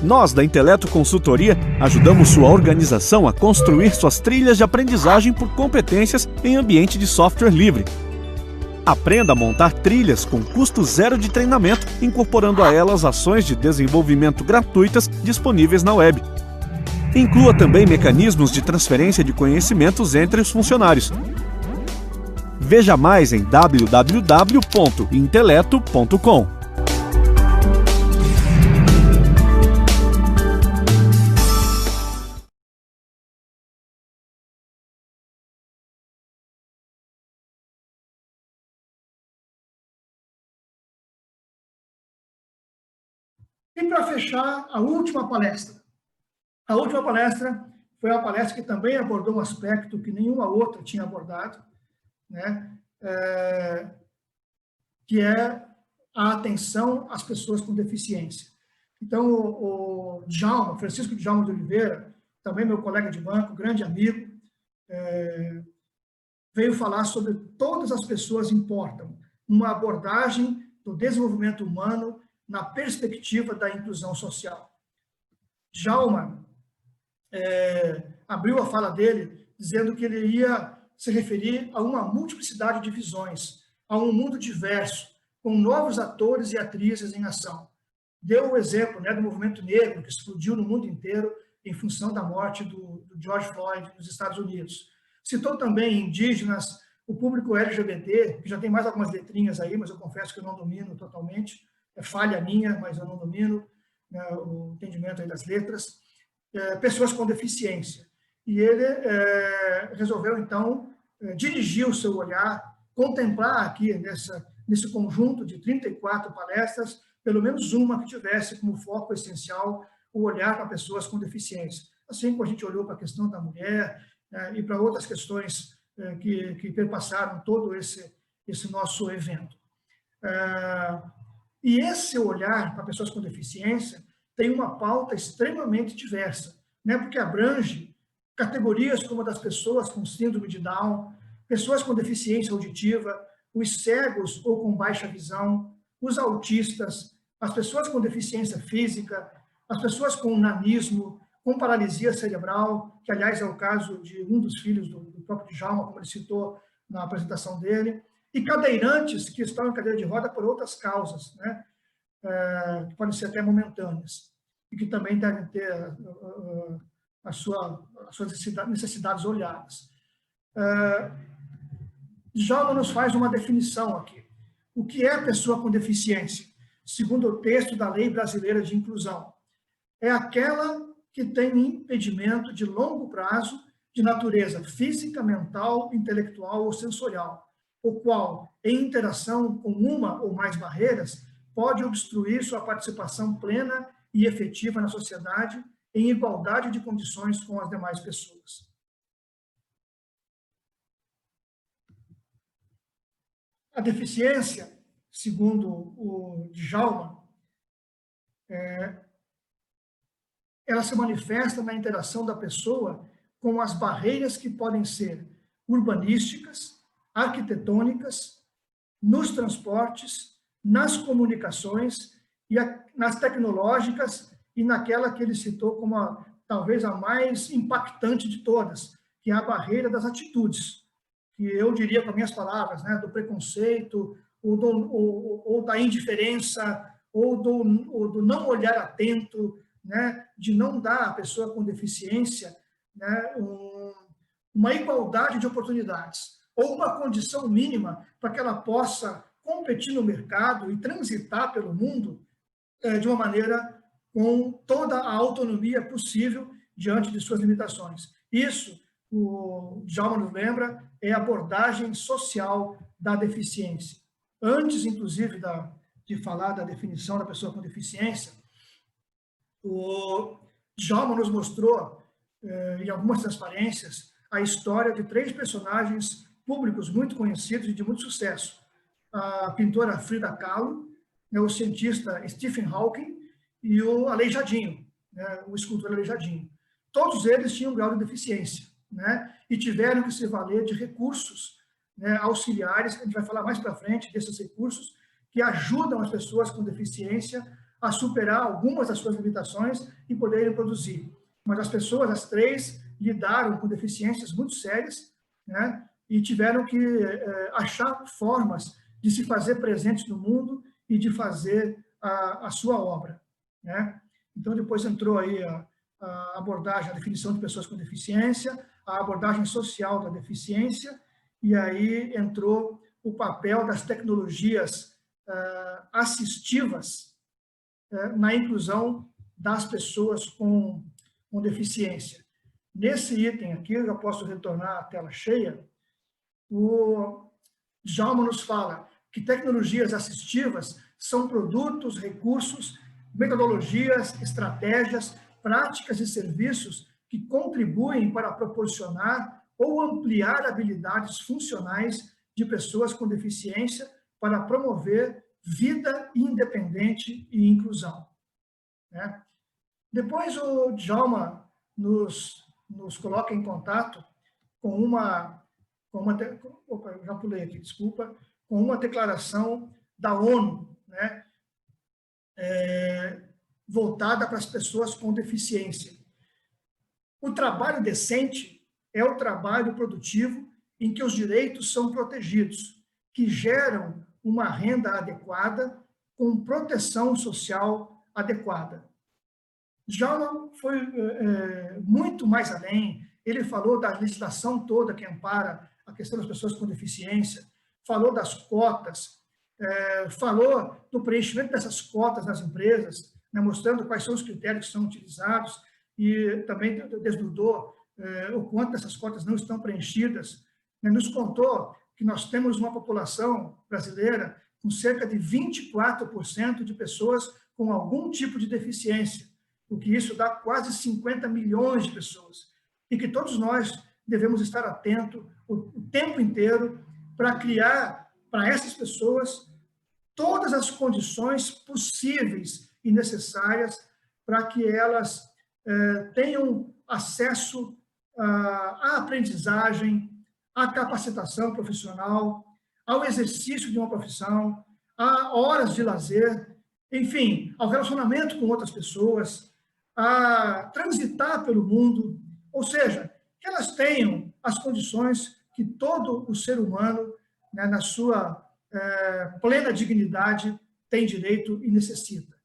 Nós, da Inteleto Consultoria, ajudamos sua organização a construir suas trilhas de aprendizagem por competências em ambiente de software livre. Aprenda a montar trilhas com custo zero de treinamento, incorporando a elas ações de desenvolvimento gratuitas disponíveis na web. Inclua também mecanismos de transferência de conhecimentos entre os funcionários. Veja mais em www.inteleto.com. E para fechar, a última palestra. A última palestra foi uma palestra que também abordou um aspecto que nenhuma outra tinha abordado, né? Que é a atenção às pessoas com deficiência. Então, o Djalma, Francisco Djalma de Oliveira, também meu colega de banco, grande amigo, veio falar sobre todas as pessoas importam, uma abordagem do desenvolvimento humano na perspectiva da inclusão social. Djalma abriu a fala dele dizendo que ele ia se referir a uma multiplicidade de visões, a um mundo diverso, com novos atores e atrizes em ação. Deu o exemplo, né, do movimento negro, que explodiu no mundo inteiro em função da morte do George Floyd nos Estados Unidos. Citou também indígenas, o público LGBT, que já tem mais algumas letrinhas aí, mas eu confesso que eu não domino totalmente, é falha minha, mas eu não domino, né, o entendimento aí das letras, pessoas com deficiência. E ele resolveu, então, dirigir o seu olhar, contemplar aqui nesse conjunto de 34 palestras, pelo menos uma que tivesse como foco essencial o olhar para pessoas com deficiência. Assim como a gente olhou para a questão da mulher e para outras questões que perpassaram todo esse nosso evento. E esse olhar para pessoas com deficiência tem uma pauta extremamente diversa, né? Porque abrange categorias como a das pessoas com síndrome de Down, pessoas com deficiência auditiva, os cegos ou com baixa visão, os autistas, as pessoas com deficiência física, as pessoas com nanismo, com paralisia cerebral, que, aliás, é o caso de um dos filhos do próprio Djalma, como ele citou na apresentação dele, e cadeirantes que estão em cadeira de roda por outras causas, né? Que podem ser até momentâneas, e que também devem ter as suas necessidades olhadas. Djalma nos faz uma definição aqui. O que é a pessoa com deficiência? Segundo o texto da Lei Brasileira de Inclusão, é aquela que tem impedimento de longo prazo de natureza física, mental, intelectual ou sensorial, o qual, em interação com uma ou mais barreiras, pode obstruir sua participação plena e efetiva na sociedade em igualdade de condições com as demais pessoas. A deficiência, segundo o Djalma, ela se manifesta na interação da pessoa com as barreiras que podem ser urbanísticas, arquitetônicas, nos transportes, nas comunicações, e nas tecnológicas e naquela que ele citou como talvez a mais impactante de todas, que é a barreira das atitudes, que eu diria com as minhas palavras, né, do preconceito, ou da indiferença, ou do não olhar atento, né, de não dar à pessoa com deficiência, né, uma igualdade de oportunidades, ou uma condição mínima para que ela possa competir no mercado e transitar pelo mundo de uma maneira com toda a autonomia possível diante de suas limitações. Isso, o Djalma nos lembra, é a abordagem social da deficiência. Antes, inclusive, de falar da definição da pessoa com deficiência, o Djalma nos mostrou, em algumas transparências, a história de 3 personagens públicos muito conhecidos e de muito sucesso. A pintora Frida Kahlo, o cientista Stephen Hawking e o Aleijadinho, né, o escultor Aleijadinho. Todos eles tinham um grau de deficiência, né, e tiveram que se valer de recursos, né, auxiliares, que a gente vai falar mais para frente desses recursos, que ajudam as pessoas com deficiência a superar algumas das suas limitações e poderem produzir. Mas as pessoas, as três, lidaram com deficiências muito sérias, né? E tiveram que achar formas de se fazer presentes no mundo e de fazer a sua obra, né? Então, depois entrou aí a abordagem, a definição de pessoas com deficiência, a abordagem social da deficiência, e aí entrou o papel das tecnologias assistivas na inclusão das pessoas com deficiência. Nesse item aqui, eu já posso retornar à tela cheia, o Djalma nos fala que tecnologias assistivas são produtos, recursos, metodologias, estratégias, práticas e serviços que contribuem para proporcionar ou ampliar habilidades funcionais de pessoas com deficiência para promover vida independente e inclusão, né? Depois o Djalma nos coloca em contato com opa, eu já pulei aqui, desculpa, com uma declaração da ONU, né, voltada para as pessoas com deficiência. O trabalho decente é o trabalho produtivo em que os direitos são protegidos, que geram uma renda adequada com proteção social adequada. Djalma foi muito mais além. Ele falou da legislação toda que ampara a questão das pessoas com deficiência, falou das cotas, falou do preenchimento dessas cotas nas empresas, né, mostrando quais são os critérios que são utilizados, e também desnudou o quanto essas cotas não estão preenchidas, né, nos contou que nós temos uma população brasileira com cerca de 24% de pessoas com algum tipo de deficiência, o que isso dá quase 50 milhões de pessoas, e que todos nós devemos estar atentos o tempo inteiro para criar para essas pessoas todas as condições possíveis e necessárias para que elas tenham acesso à aprendizagem, à capacitação profissional, ao exercício de uma profissão, a horas de lazer, enfim, ao relacionamento com outras pessoas, a transitar pelo mundo, ou seja, que elas tenham as condições que todo o ser humano, né, na sua plena dignidade, tem direito e necessita.